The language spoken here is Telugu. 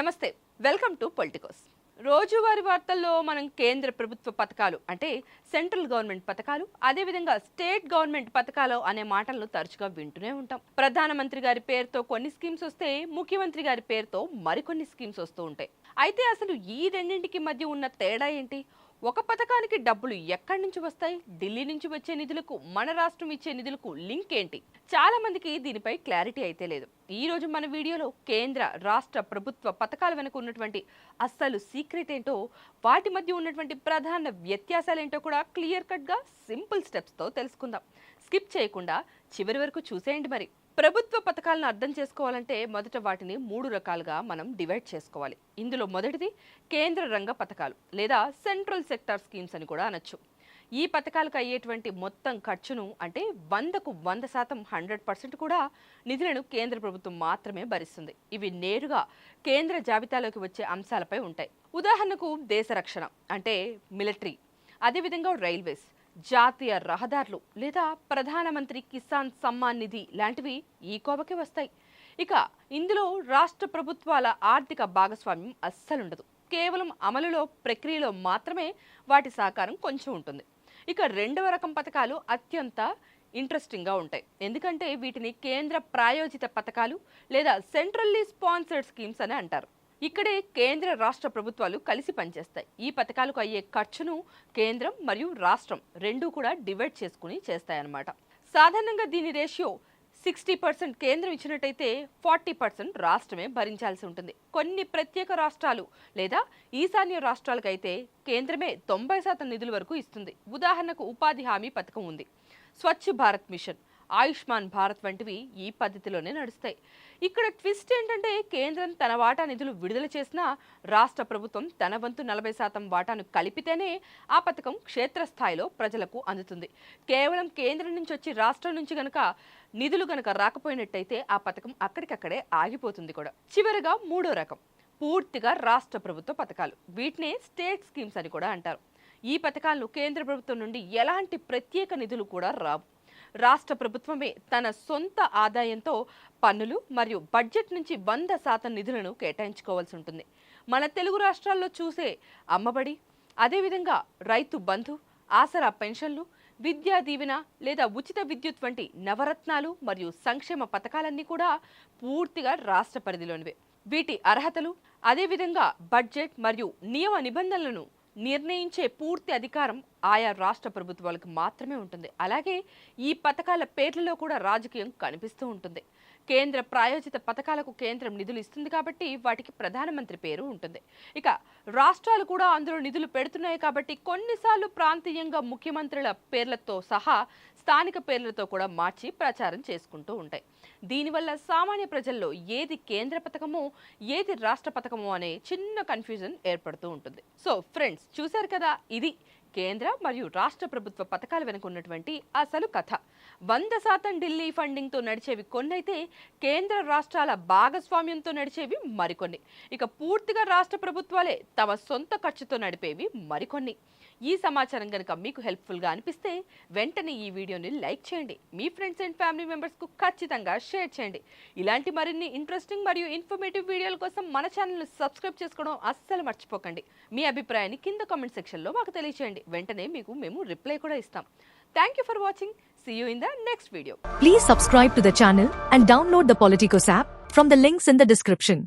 నమస్తే, వెల్కమ్ టు పొలిటికోస్. రోజువారీ వార్తల్లో మనం కేంద్ర ప్రభుత్వ పథకాలు అంటే సెంట్రల్ గవర్నమెంట్ పథకాలు, అదేవిధంగా స్టేట్ గవర్నమెంట్ పథకాలు అనే మాటలను తరచుగా వింటూనే ఉంటాం. ప్రధానమంత్రి గారి పేరుతో కొన్ని స్కీమ్స్ వస్తే ముఖ్యమంత్రి గారి పేరుతో మరికొన్ని స్కీమ్స్ వస్తూ ఉంటాయి. అయితే అసలు ఈ రెండింటికి మధ్య ఉన్న తేడా ఏంటి? ఒక పథకానికి డబ్బులు ఎక్కడి నుంచి వస్తాయి? ఢిల్లీ నుంచి వచ్చే నిధులకు మన రాష్ట్రం ఇచ్చే నిధులకు లింక్ ఏంటి? చాలా మందికి దీనిపై క్లారిటీ అయితే లేదు. ఈ రోజు మన వీడియోలో కేంద్ర రాష్ట్ర ప్రభుత్వ పథకాల వెనుక ఉన్నటువంటి అస్సలు సీక్రెట్ ఏంటో, వాటి మధ్య ఉన్నటువంటి ప్రధాన వ్యత్యాసాలు ఏంటో కూడా క్లియర్ కట్ గా సింపుల్ స్టెప్స్ తో తెలుసుకుందాం. స్కిప్ చేయకుండా చివరి వరకు చూసేయండి. మరి ప్రభుత్వ పథకాలను అర్థం చేసుకోవాలంటే మొదట వాటిని 3 రకాలుగా మనం డివైడ్ చేసుకోవాలి. ఇందులో మొదటిది కేంద్ర రంగ పథకాలు లేదా సెంట్రల్ సెక్టార్ స్కీమ్స్ అని కూడా అనొచ్చు. ఈ పథకాలకు అయ్యేటువంటి మొత్తం ఖర్చును అంటే 100కు 100% 100% కూడా నిధులను కేంద్ర ప్రభుత్వం మాత్రమే భరిస్తుంది. ఇవి నేరుగా కేంద్ర జాబితాలోకి వచ్చే అంశాలపై ఉంటాయి. ఉదాహరణకు దేశ రక్షణ అంటే మిలిటరీ, అదేవిధంగా రైల్వేస్, జాతీయ రహదారులు లేదా ప్రధానమంత్రి కిసాన్ సమ్మాన్ నిధి లాంటివి ఈ కోవకి వస్తాయి. ఇక ఇందులో రాష్ట్ర ప్రభుత్వాల ఆర్థిక భాగస్వామ్యం అస్సలుండదు. కేవలం అమలులో ప్రక్రియలో మాత్రమే వాటి సహకారం కొంచెం ఉంటుంది. ఇక రెండవ రకం పథకాలు అత్యంత ఇంట్రెస్టింగ్గా ఉంటాయి. ఎందుకంటే వీటిని కేంద్ర ప్రాయోజిత పథకాలు లేదా సెంట్రల్లీ స్పాన్సర్డ్ స్కీమ్స్ అని అంటారు. ఇక్కడే కేంద్ర రాష్ట్ర ప్రభుత్వాలు కలిసి పనిచేస్తాయి. ఈ పథకాలకు అయ్యే ఖర్చును కేంద్రం మరియు రాష్ట్రం రెండూ కూడా డివైడ్ చేసుకుని చేస్తాయన్నమాట. సాధారణంగా దీని రేషియో 60% కేంద్రం ఇచ్చినట్టయితే 40% రాష్ట్రమే భరించాల్సి ఉంటుంది. కొన్ని ప్రత్యేక రాష్ట్రాలు లేదా ఈశాన్య రాష్ట్రాలకైతే కేంద్రమే 90% నిధుల వరకు ఇస్తుంది. ఉదాహరణకు ఉపాధి హామీ పథకం ఉంది, స్వచ్ఛ భారత్ మిషన్, ఆయుష్మాన్ భారత్ వంటివి ఈ పద్ధతిలోనే నడుస్తాయి. ఇక్కడ ట్విస్ట్ ఏంటంటే కేంద్రం తన వాటా నిధులు విడుదల చేసినా రాష్ట్ర ప్రభుత్వం తన వంతు 40% వాటాను కలిపితేనే ఆ పథకం క్షేత్రస్థాయిలో ప్రజలకు అందుతుంది. కేవలం కేంద్రం నుంచి వచ్చి రాష్ట్రం నుంచి గనక నిధులు గనక రాకపోయినట్టయితే ఆ పథకం అక్కడికక్కడే ఆగిపోతుంది కూడా. చివరగా మూడో రకం పూర్తిగా రాష్ట్ర ప్రభుత్వ పథకాలు. వీటినే స్టేట్ స్కీమ్స్ అని కూడా అంటారు. ఈ పథకాలను కేంద్ర ప్రభుత్వం నుండి ఎలాంటి ప్రత్యేక నిధులు కూడా రావు. రాష్ట్ర ప్రభుత్వమే తన సొంత ఆదాయంతో పన్నులు మరియు బడ్జెట్ నుంచి 100% నిధులను కేటాయించుకోవాల్సి ఉంటుంది. మన తెలుగు రాష్ట్రాల్లో చూసే అమ్మబడి, అదేవిధంగా రైతు బంధు, ఆసరా పెన్షన్లు, విద్యా దీవెన లేదా ఉచిత విద్యుత్ వంటి నవరత్నాలు మరియు సంక్షేమ పథకాలన్నీ కూడా పూర్తిగా రాష్ట్ర పరిధిలోనివే. వీటి అర్హతలు, అదేవిధంగా బడ్జెట్ మరియు నియమ నిబంధనలను నిర్ణయించే పూర్తి అధికారం ఆయా రాష్ట్ర ప్రభుత్వాలకు మాత్రమే ఉంటుంది. అలాగే ఈ పథకాల పేర్లలో కూడా రాజకీయం కనిపిస్తూ ఉంటుంది. కేంద్ర ప్రాయోజిత పథకాలకు కేంద్రం నిధులు ఇస్తుంది కాబట్టి వాటికి ప్రధానమంత్రి పేరు ఉంటుంది. ఇక రాష్ట్రాలు కూడా అందులో నిధులు పెడుతున్నాయి కాబట్టి కొన్నిసార్లు ప్రాంతీయంగా ముఖ్యమంత్రుల పేర్లతో సహా స్థానిక పేర్లతో కూడా మార్చి ప్రచారం చేసుకుంటూ ఉంటాయి. దీనివల్ల సామాన్య ప్రజల్లో ఏది కేంద్ర పథకమో ఏది రాష్ట్ర పథకమో అనే చిన్న కన్ఫ్యూజన్ ఏర్పడుతూ ఉంటుంది. సో ఫ్రెండ్స్, చూశారు కదా, ఇది కేంద్ర మరియు రాష్ట్ర ప్రభుత్వ పథకాల వెనుక ఉన్నటువంటి అసలు కథ. 100% ఢిల్లీ ఫండింగ్తో నడిచేవి కొన్నైతే కేంద్ర రాష్ట్రాల భాగస్వామ్యంతో నడిచేవి మరికొన్ని. ఇక పూర్తిగా రాష్ట్ర ప్రభుత్వాలే తమ సొంత ఖర్చుతో నడిపేవి మరికొన్ని. ఈ సమాచారం కనుక మీకు హెల్ప్ఫుల్గా అనిపిస్తే వెంటనే ఈ వీడియోని లైక్ చేయండి. మీ ఫ్రెండ్స్ అండ్ ఫ్యామిలీ మెంబర్స్కు ఖచ్చితంగా షేర్ చేయండి. ఇలాంటి మరిన్ని ఇంట్రెస్టింగ్ మరియు ఇన్ఫర్మేటివ్ వీడియోల కోసం మన ఛానల్ని సబ్స్క్రైబ్ చేసుకోవడం అస్సలు మర్చిపోకండి. మీ అభిప్రాయాన్ని కింద కామెంట్ సెక్షన్లో మాకు తెలియచేయండి. వెంటనే మేము రిప్లై కూడా ఇస్తాం. Thank you for watching. See you in the next video. Please subscribe to the channel and download the Politicos app from the links in the description.